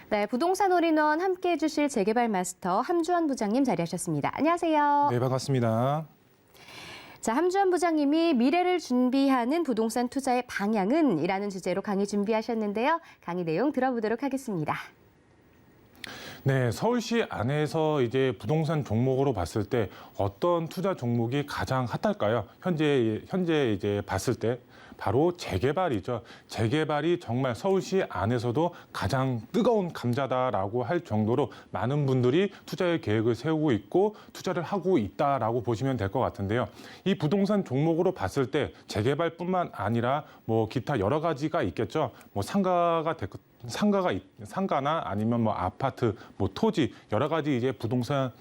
네, 부동산 올인원 함께해 주실 재개발 마스터 함주환 부장님 자리하셨습니다. 안녕하세요. 네, 반갑습니다. 자, 함주환 부장님이 미래를 준비하는 부동산 투자의 방향은? 이라는 주제로 강의 준비하셨는데요. 강의 내용 들어보도록 하겠습니다. 네, 서울시 안에서 이제 부동산 종목으로 봤을 때 어떤 투자 종목이 가장 핫할까요? 현재 이제 봤을 때 바로 재개발이죠. 재개발이 정말 서울시 안에서도 가장 뜨거운 감자다라고 할 정도로 많은 분들이 투자의 계획을 세우고 있고 투자를 하고 있다라고 보시면 될 것 같은데요. 이 부동산 종목으로 봤을 때 재개발뿐만 아니라 뭐 기타 여러 가지가 있겠죠. 뭐 상가나 아니면 뭐 아파트, 뭐 토지 여러 가지 이제 부동산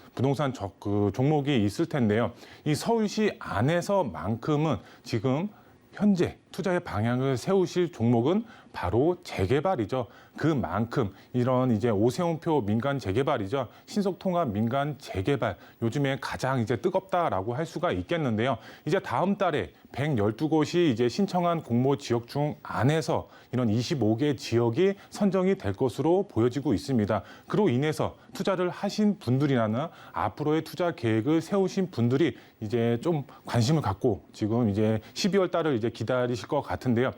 종목이 있을 텐데요. 이 서울시 안에서만큼은 지금 현재 투자의 방향을 세우실 종목은 바로 재개발이죠. 그만큼 이런 이제 오세훈표 민간 재개발이죠. 신속통합 민간 재개발 요즘에 가장 이제 뜨겁다라고 할 수가 있겠는데요. 이제 다음 달에 112곳이 이제 신청한 공모 지역 중 안에서 이런 25개 지역이 선정이 될 것으로 보여지고 있습니다. 그로 인해서 투자를 하신 분들이나 앞으로의 투자 계획을 세우신 분들이 이제 좀 관심을 갖고 지금 이제 12월 달을 이제 기다리실 것 같은데요.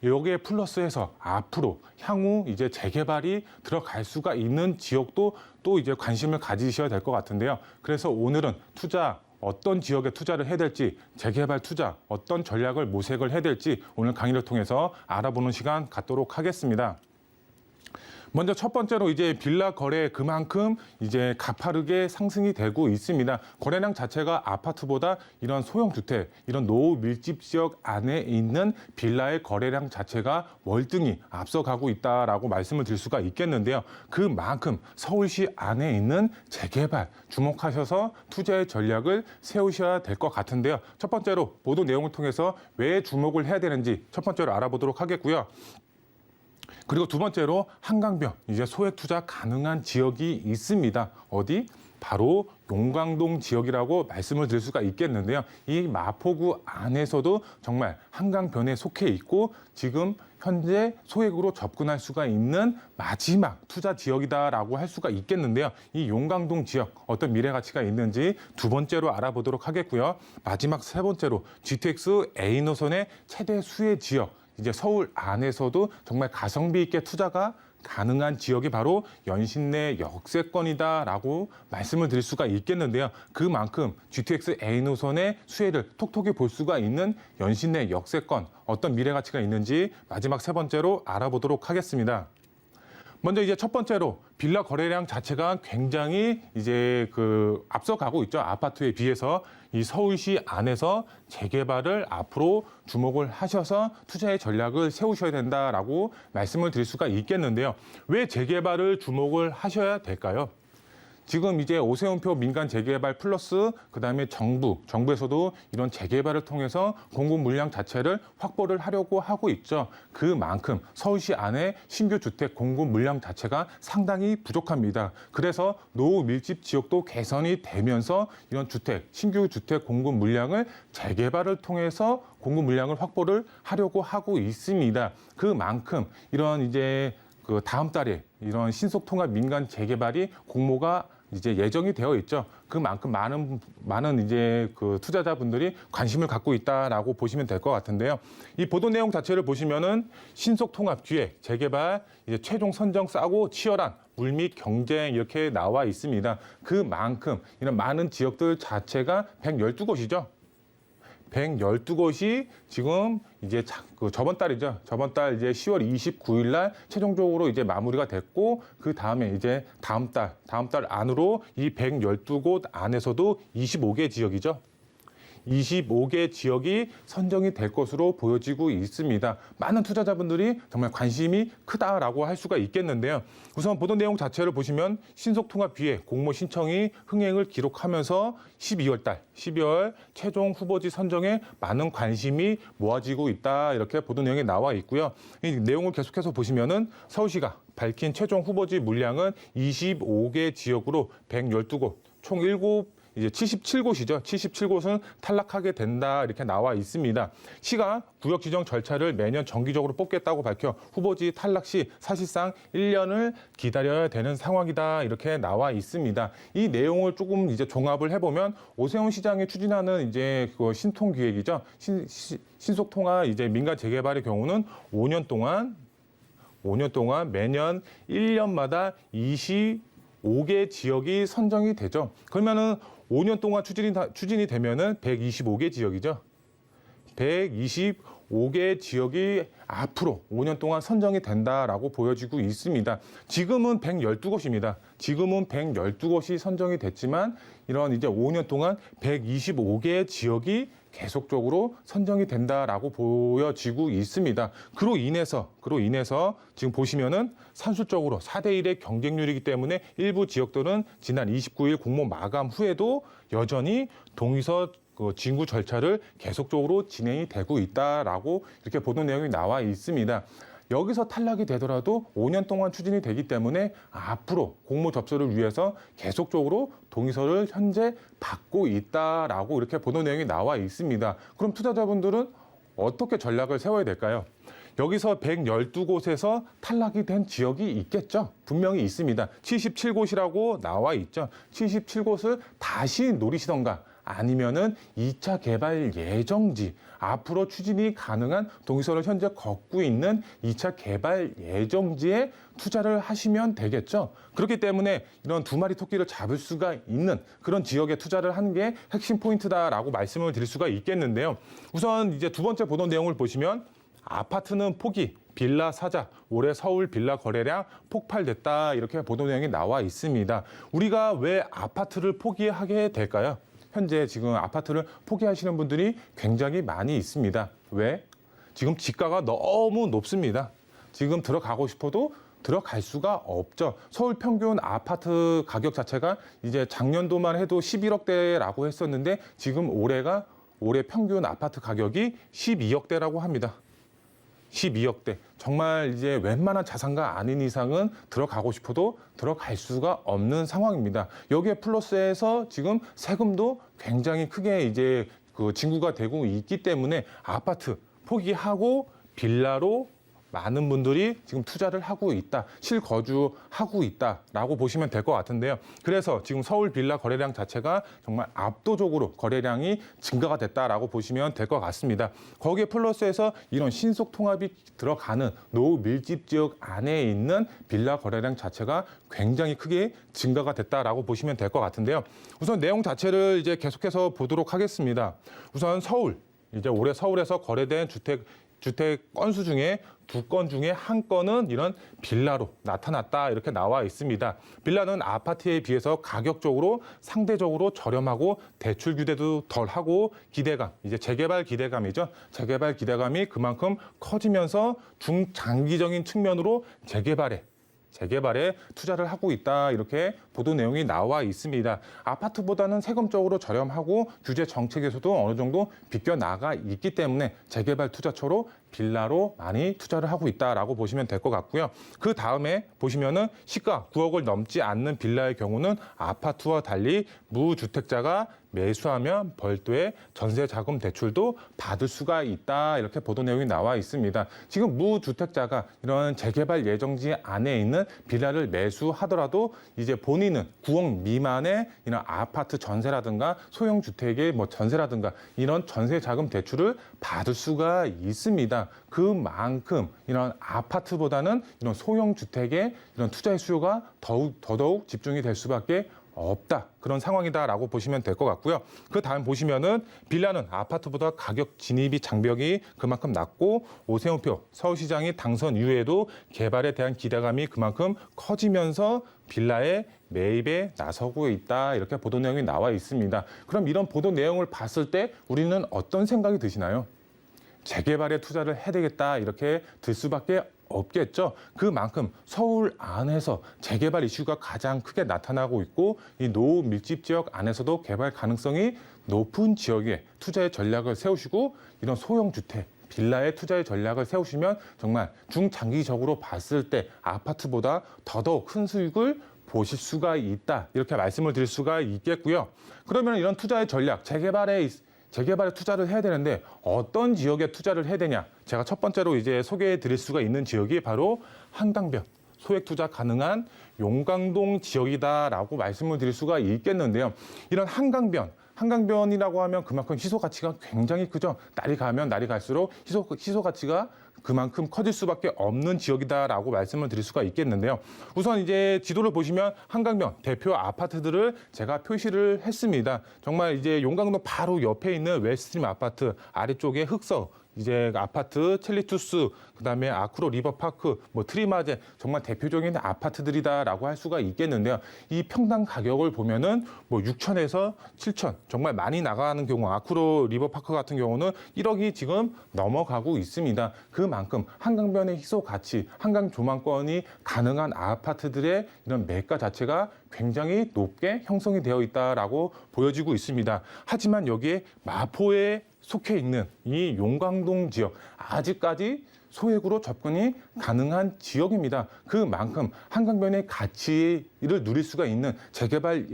여기에 플러스해서 앞으로 향후 이제 재개발이 들어갈 수가 있는 지역도 또 이제 관심을 가지셔야 될 것 같은데요. 그래서 오늘은 어떤 지역에 투자를 해야 될지, 재개발 투자 어떤 전략을 모색을 해야 될지 오늘 강의를 통해서 알아보는 시간 갖도록 하겠습니다. 먼저 첫 번째로 이제 빌라 거래 그만큼 이제 가파르게 상승이 되고 있습니다. 거래량 자체가 아파트보다 이런 소형 주택, 이런 노후 밀집 지역 안에 있는 빌라의 거래량 자체가 월등히 앞서가고 있다라고 말씀을 드릴 수가 있겠는데요. 그만큼 서울시 안에 있는 재개발 주목하셔서 투자의 전략을 세우셔야 될 것 같은데요. 첫 번째로 보도 내용을 통해서 왜 주목을 해야 되는지 첫 번째로 알아보도록 하겠고요. 그리고 두 번째로 한강변 이제 소액 투자 가능한 지역이 있습니다. 어디? 바로 용광동 지역이라고 말씀을 드릴 수가 있겠는데요. 이 마포구 안에서도 정말 한강변에 속해 있고 지금 현재 소액으로 접근할 수가 있는 마지막 투자 지역이다라고 할 수가 있겠는데요. 이 용광동 지역 어떤 미래 가치가 있는지 두 번째로 알아보도록 하겠고요. 마지막 세 번째로 GTX A 노선의 최대 수혜 지역 이제 서울 안에서도 정말 가성비 있게 투자가 가능한 지역이 바로 연신내 역세권이다라고 말씀을 드릴 수가 있겠는데요. 그만큼 GTX A 노선의 수혜를 톡톡히 볼 수가 있는 연신내 역세권 어떤 미래 가치가 있는지 마지막 세 번째로 알아보도록 하겠습니다. 먼저 이제 첫 번째로 빌라 거래량 자체가 굉장히 이제 앞서가고 있죠. 아파트에 비해서 이 서울시 안에서 재개발을 앞으로 주목을 하셔서 투자의 전략을 세우셔야 된다라고 말씀을 드릴 수가 있겠는데요. 왜 재개발을 주목을 하셔야 될까요? 지금 이제 오세훈표 민간 재개발 플러스 그다음에 정부에서도 이런 재개발을 통해서 공급 물량 자체를 확보를 하려고 하고 있죠. 그만큼 서울시 안에 신규 주택 공급 물량 자체가 상당히 부족합니다. 그래서 노후 밀집 지역도 개선이 되면서 이런 신규 주택 공급 물량을 재개발을 통해서 공급 물량을 확보를 하려고 하고 있습니다. 그만큼 이런 이제 다음 달에 이런 신속통합 민간 재개발이 공모가 이제 예정이 되어 있죠. 그만큼 많은 이제 투자자분들이 관심을 갖고 있다라고 보시면 될 것 같은데요. 이 보도 내용 자체를 보시면은 신속통합 기획, 재개발, 이제 최종 선정 싸고 치열한 물밑 경쟁 이렇게 나와 있습니다. 그만큼 이런 많은 지역들 자체가 112곳이죠. 112곳이 지금 이제 저번 달이죠. 저번 달 이제 10월 29일 날 최종적으로 이제 마무리가 됐고 그 다음에 이제 다음 달 안으로 이 112곳 안에서도 25개 지역이죠. 25개 지역이 선정이 될 것으로 보여지고 있습니다. 많은 투자자분들이 정말 관심이 크다라고 할 수가 있겠는데요. 우선 보도 내용 자체를 보시면 신속통합 기획 공모 신청이 흥행을 기록하면서 12월 최종 후보지 선정에 많은 관심이 모아지고 있다 이렇게 보도 내용에 나와 있고요. 이 내용을 계속해서 보시면은 서울시가 밝힌 최종 후보지 물량은 25개 지역으로 112곳 총 이제 77곳이죠. 77곳은 탈락하게 된다 이렇게 나와 있습니다. 시가 구역 지정 절차를 매년 정기적으로 뽑겠다고 밝혀 후보지 탈락 시 사실상 1년을 기다려야 되는 상황이다 이렇게 나와 있습니다. 이 내용을 조금 이제 종합을 해보면 오세훈 시장이 추진하는 이제 그 신통 기획이죠. 신속통화 이제 민간 재개발의 경우는 5년 동안 매년 1년마다 25개 지역이 선정이 되죠. 그러면은 5년 동안 추진이 되면은 125개 지역이죠. 125개 지역이 앞으로 5년 동안 선정이 된다라고 보여지고 있습니다. 지금은 112곳입니다. 지금은 112곳이 선정이 됐지만 이런 이제 5년 동안 125개의 지역이 계속적으로 선정이 된다라고 보여지고 있습니다. 그로 인해서 지금 보시면은 산술적으로 4대 1의 경쟁률이기 때문에 일부 지역들은 지난 29일 공모 마감 후에도 여전히 동의서 진구 절차를 계속적으로 진행이 되고 있다라고 이렇게 보도된 내용이 나와 있습니다. 여기서 탈락이 되더라도 5년 동안 추진이 되기 때문에 앞으로 공모 접수를 위해서 계속적으로 동의서를 현재 받고 있다라고 이렇게 보도 내용이 나와 있습니다. 그럼 투자자분들은 어떻게 전략을 세워야 될까요? 여기서 112곳에서 탈락이 된 지역이 있겠죠. 분명히 있습니다. 77곳이라고 나와 있죠. 77곳을 다시 노리시던가 아니면은 2차 개발 예정지, 앞으로 추진이 가능한 동의서를 현재 걷고 있는 2차 개발 예정지에 투자를 하시면 되겠죠. 그렇기 때문에 이런 두 마리 토끼를 잡을 수가 있는 그런 지역에 투자를 하는 게 핵심 포인트다라고 말씀을 드릴 수가 있겠는데요. 우선 이제 두 번째 보도 내용을 보시면 아파트는 포기, 빌라 사자, 올해 서울 빌라 거래량 폭발됐다 이렇게 보도 내용이 나와 있습니다. 우리가 왜 아파트를 포기하게 될까요? 현재 지금 아파트를 포기하시는 분들이 굉장히 많이 있습니다. 왜? 지금 지가가 너무 높습니다. 지금 들어가고 싶어도 들어갈 수가 없죠. 서울 평균 아파트 가격 자체가 이제 작년도만 해도 11억대라고 했었는데 지금 올해 평균 아파트 가격이 12억대라고 합니다. 12억대. 정말 이제 웬만한 자산가 아닌 이상은 들어가고 싶어도 들어갈 수가 없는 상황입니다. 여기에 플러스해서 지금 세금도 굉장히 크게 이제 그 징구가 되고 있기 때문에 아파트 포기하고 빌라로 많은 분들이 지금 투자를 하고 있다, 실거주하고 있다라고 보시면 될 것 같은데요. 그래서 지금 서울 빌라 거래량 자체가 정말 압도적으로 거래량이 증가가 됐다라고 보시면 될 것 같습니다. 거기에 플러스해서 이런 신속 통합이 들어가는 노후 밀집 지역 안에 있는 빌라 거래량 자체가 굉장히 크게 증가가 됐다라고 보시면 될 것 같은데요. 우선 내용 자체를 이제 계속해서 보도록 하겠습니다. 우선 이제 올해 서울에서 거래된 주택 건수 중에 2건 중에 1건은 이런 빌라로 나타났다 이렇게 나와 있습니다. 빌라는 아파트에 비해서 가격적으로 상대적으로 저렴하고 대출 규제도 덜하고 기대감, 이제 재개발 기대감이죠. 재개발 기대감이 그만큼 커지면서 중장기적인 측면으로 재개발에 투자를 하고 있다 이렇게 보도 내용이 나와 있습니다. 아파트보다는 세금적으로 저렴하고 규제 정책에서도 어느 정도 비껴나가 있기 때문에 재개발 투자처로 빌라로 많이 투자를 하고 있다라고 보시면 될 것 같고요. 그 다음에 보시면은 시가 9억을 넘지 않는 빌라의 경우는 아파트와 달리 무주택자가 매수하면 별도의 전세 자금 대출도 받을 수가 있다 이렇게 보도 내용이 나와 있습니다. 지금 무주택자가 이런 재개발 예정지 안에 있는 빌라를 매수하더라도 이제 본인은 9억 미만의 이런 아파트 전세라든가 소형 주택의 전세라든가 이런 전세 자금 대출을 받을 수가 있습니다. 그만큼 이런 아파트보다는 이런 소형 주택의 이런 투자의 수요가 더더욱 집중이 될 수밖에 없다. 그런 상황이다라고 보시면 될 것 같고요. 그 다음 보시면은 빌라는 아파트보다 가격 진입이 장벽이 그만큼 낮고 오세훈표 서울시장이 당선 이후에도 개발에 대한 기대감이 그만큼 커지면서 빌라의 매입에 나서고 있다. 이렇게 보도 내용이 나와 있습니다. 그럼 이런 보도 내용을 봤을 때 우리는 어떤 생각이 드시나요? 재개발에 투자를 해야 되겠다 이렇게 들 수밖에 없겠죠. 그만큼 서울 안에서 재개발 이슈가 가장 크게 나타나고 있고 이 노후 밀집 지역 안에서도 개발 가능성이 높은 지역에 투자의 전략을 세우시고 이런 소형 주택 빌라의 투자의 전략을 세우시면 정말 중장기적으로 봤을 때 아파트보다 더더욱 큰 수익을 보실 수가 있다. 이렇게 말씀을 드릴 수가 있겠고요. 그러면 이런 투자의 전략, 재개발에 투자를 해야 되는데 어떤 지역에 투자를 해야 되냐? 제가 첫 번째로 이제 소개해 드릴 수가 있는 지역이 바로 한강변, 소액 투자 가능한 용광동 지역이다라고 말씀을 드릴 수가 있겠는데요. 이런 한강변이라고 하면 그만큼 희소 가치가 굉장히 크죠. 날이 가면 날이 갈수록 희소 가치가 그만큼 커질 수밖에 없는 지역이다라고 말씀을 드릴 수가 있겠는데요. 우선 이제 지도를 보시면 한강변 대표 아파트들을 제가 표시를 했습니다. 정말 이제 용광동 바로 옆에 있는 웨스트림 아파트 아래쪽에 흑석 이제 아파트, 첼리투스, 그다음에 아크로 리버파크, 뭐 트리마제 정말 대표적인 아파트들이다라고 할 수가 있겠는데요. 이 평당 가격을 보면은 뭐 6천에서 7천 정말 많이 나가는 경우 아크로 리버파크 같은 경우는 1억이 지금 넘어가고 있습니다. 그만큼 한강변의 희소 가치, 한강 조망권이 가능한 아파트들의 이런 매가 자체가 굉장히 높게 형성이 되어 있다라고 보여지고 있습니다. 하지만 여기에 마포에 속해 있는 이 용광동 지역 아직까지 소액으로 접근이 가능한 지역입니다. 그만큼 한강변의 가치를 누릴 수가 있는 재개발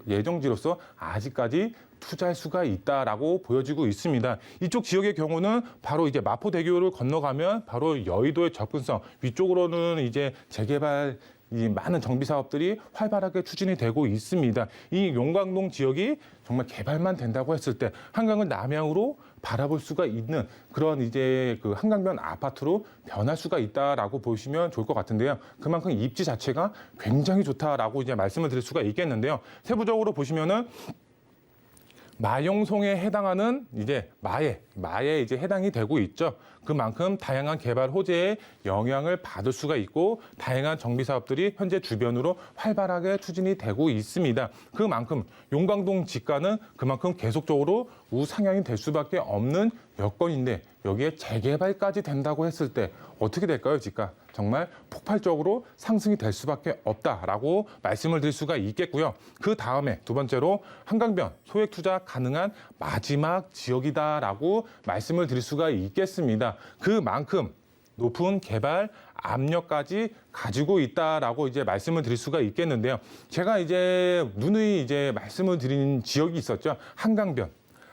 예정지로서 아직까지 투자할 수가 있다라고 보여지고 있습니다. 이쪽 지역의 경우는 바로 이제 마포대교를 건너가면 바로 여의도의 접근성, 위쪽으로는 이제 재개발 이 많은 정비 사업들이 활발하게 추진이 되고 있습니다. 이 용광동 지역이 정말 개발만 된다고 했을 때 한강을 남향으로 바라볼 수가 있는 그런 이제 그 한강변 아파트로 변할 수가 있다라고 보시면 좋을 것 같은데요. 그만큼 입지 자체가 굉장히 좋다라고 이제 말씀을 드릴 수가 있겠는데요. 세부적으로 보시면은 마용송에 해당하는 이제 마에 이제 해당이 되고 있죠. 그만큼 다양한 개발 호재에 영향을 받을 수가 있고 다양한 정비 사업들이 현재 주변으로 활발하게 추진이 되고 있습니다. 그만큼 용광동 지가는 그만큼 계속적으로 우상향이 될 수밖에 없는 여건인데 여기에 재개발까지 된다고 했을 때 어떻게 될까요, 지가? 정말 폭발적으로 상승이 될 수밖에 없다라고 말씀을 드릴 수가 있겠고요. 그 다음에 두 번째로 한강변 소액 투자 가능한 마지막 지역이다라고 말씀을 드릴 수가 있겠습니다. 그만큼 높은 개발 압력까지 가지고 있다라고 이제 말씀을 드릴 수가 있겠는데요. 제가 이제 누누이 이제 말씀을 드린 지역이 있었죠.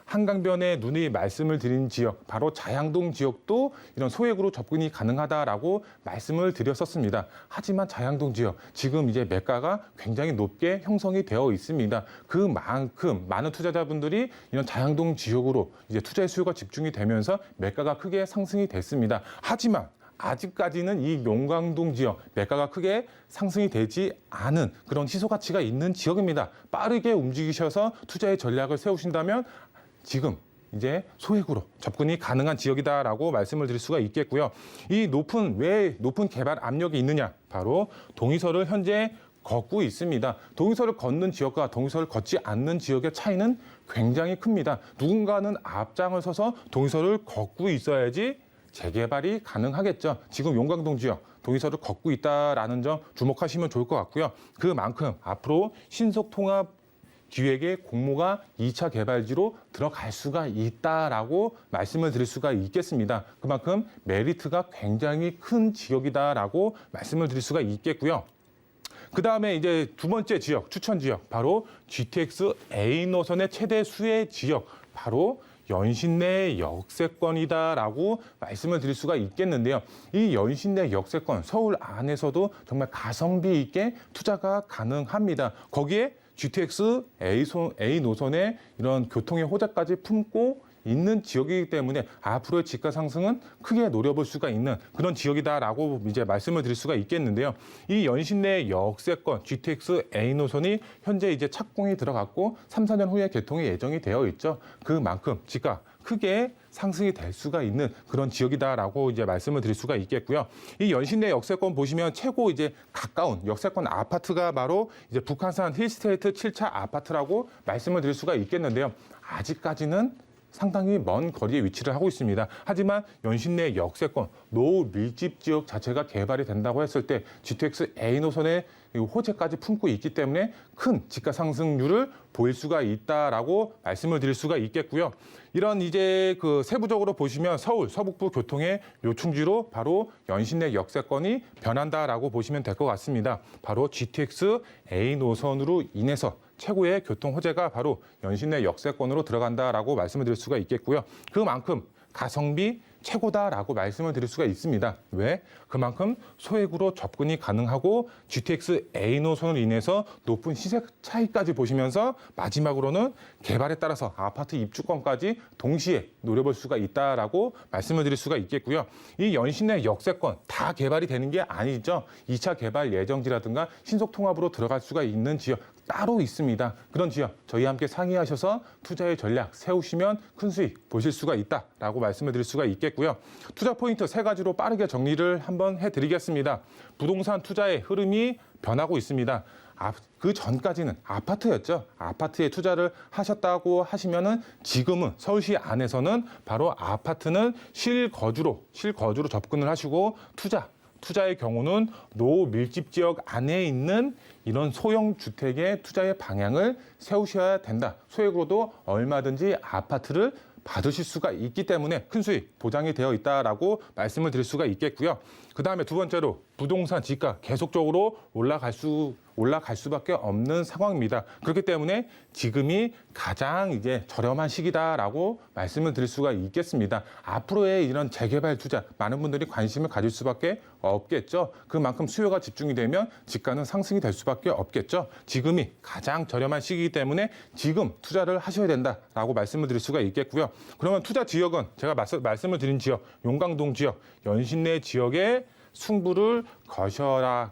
한강변에 누누이 말씀을 드린 지역, 바로 자양동 지역도 이런 소액으로 접근이 가능하다라고 말씀을 드렸었습니다. 하지만 자양동 지역, 지금 이제 매가가 굉장히 높게 형성이 되어 있습니다. 그만큼 많은 투자자분들이 이런 자양동 지역으로 이제 투자의 수요가 집중이 되면서 매가가 크게 상승이 됐습니다. 하지만 아직까지는 이 용광동 지역 매가가 크게 상승이 되지 않은 그런 희소 가치가 있는 지역입니다. 빠르게 움직이셔서 투자의 전략을 세우신다면 지금 이제 소액으로 접근이 가능한 지역이다라고 말씀을 드릴 수가 있겠고요. 왜 높은 개발 압력이 있느냐? 바로 동의서를 현재 걷고 있습니다. 동의서를 걷는 지역과 동의서를 걷지 않는 지역의 차이는 굉장히 큽니다. 누군가는 앞장을 서서 동의서를 걷고 있어야지 재개발이 가능하겠죠. 지금 용광동 지역 동의서를 걷고 있다라는 점 주목하시면 좋을 것 같고요. 그만큼 앞으로 신속통합 기획의 공모가 2차 개발지로 들어갈 수가 있다라고 말씀을 드릴 수가 있겠습니다. 그만큼 메리트가 굉장히 큰 지역이다라고 말씀을 드릴 수가 있겠고요. 그 다음에 이제 두 번째 지역, 추천 지역, 바로 GTX A 노선의 최대 수혜 지역, 바로 연신내 역세권이다라고 말씀을 드릴 수가 있겠는데요. 이 연신내 역세권, 서울 안에서도 정말 가성비 있게 투자가 가능합니다. 거기에 GTX A 노선의 이런 교통의 호재까지 품고 있는 지역이기 때문에 앞으로의 지가 상승은 크게 노려볼 수가 있는 그런 지역이다라고 이제 말씀을 드릴 수가 있겠는데요. 이 연신내 역세권 GTX A 노선이 현재 이제 착공이 들어갔고 3, 4년 후에 개통이 예정이 되어 있죠. 그만큼 지가 크게 상승이 될 수가 있는 그런 지역이다라고 이제 말씀을 드릴 수가 있겠고요. 이 연신내 역세권 보시면 최고 이제 가까운 역세권 아파트가 바로 이제 북한산 힐스테이트 7차 아파트라고 말씀을 드릴 수가 있겠는데요. 아직까지는 상당히 먼 거리에 위치를 하고 있습니다. 하지만 연신내 역세권, 노후 밀집 지역 자체가 개발이 된다고 했을 때 GTX A 노선의 호재까지 품고 있기 때문에 큰 집가 상승률을 보일 수가 있다라고 말씀을 드릴 수가 있겠고요. 이런 이제 그 세부적으로 보시면 서울 서북부 교통의 요충지로 바로 연신내 역세권이 변한다라고 보시면 될 것 같습니다. 바로 GTX A 노선으로 인해서 최고의 교통 호재가 바로 연신내 역세권으로 들어간다라고 말씀을 드릴 수가 있겠고요. 그만큼 가성비 최고다라고 말씀을 드릴 수가 있습니다. 왜? 그만큼 소액으로 접근이 가능하고 GTX A 노선으로 인해서 높은 시세 차이까지 보시면서 마지막으로는 개발에 따라서 아파트 입주권까지 동시에 노려볼 수가 있다라고 말씀을 드릴 수가 있겠고요. 이 연신내 역세권 다 개발이 되는 게 아니죠. 2차 개발 예정지라든가 신속통합으로 들어갈 수가 있는 지역 따로 있습니다. 그런 지역 저희와 함께 상의하셔서 투자의 전략 세우시면 큰 수익 보실 수가 있다라고 말씀을 드릴 수가 있겠고요. 투자 포인트 3가지로 빠르게 정리를 한번 해드리겠습니다. 부동산 투자의 흐름이 변하고 있습니다. 그 전까지는 아파트였죠. 아파트에 투자를 하셨다고 하시면은 지금은 서울시 안에서는 바로 아파트는 실거주로 접근을 하시고 투자의 경우는 노후 밀집 지역 안에 있는 이런 소형 주택의 투자의 방향을 세우셔야 된다. 소액으로도 얼마든지 아파트를 받으실 수가 있기 때문에 큰 수익 보장이 되어 있다라고 말씀을 드릴 수가 있겠고요. 그다음에 두 번째로 부동산 지가 계속적으로 올라갈 수밖에 없는 상황입니다. 그렇기 때문에 지금이 가장 이제 저렴한 시기다라고 말씀을 드릴 수가 있겠습니다. 앞으로의 이런 재개발 투자 많은 분들이 관심을 가질 수밖에 없겠죠. 그만큼 수요가 집중이 되면 지가는 상승이 될 수밖에 없겠죠. 지금이 가장 저렴한 시기이기 때문에 지금 투자를 하셔야 된다라고 말씀을 드릴 수가 있겠고요. 그러면 투자 지역은 제가 말씀을 드린 지역, 용강동 지역, 연신내 지역에 승부를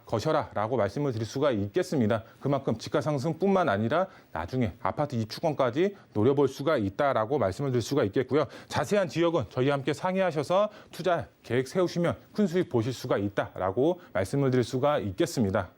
거셔라라고 말씀을 드릴 수가 있겠습니다. 그만큼 지가 상승뿐만 아니라 나중에 아파트 입주권까지 노려볼 수가 있다라고 말씀을 드릴 수가 있겠고요. 자세한 지역은 저희와 함께 상의하셔서 투자 계획 세우시면 큰 수익 보실 수가 있다라고 말씀을 드릴 수가 있겠습니다.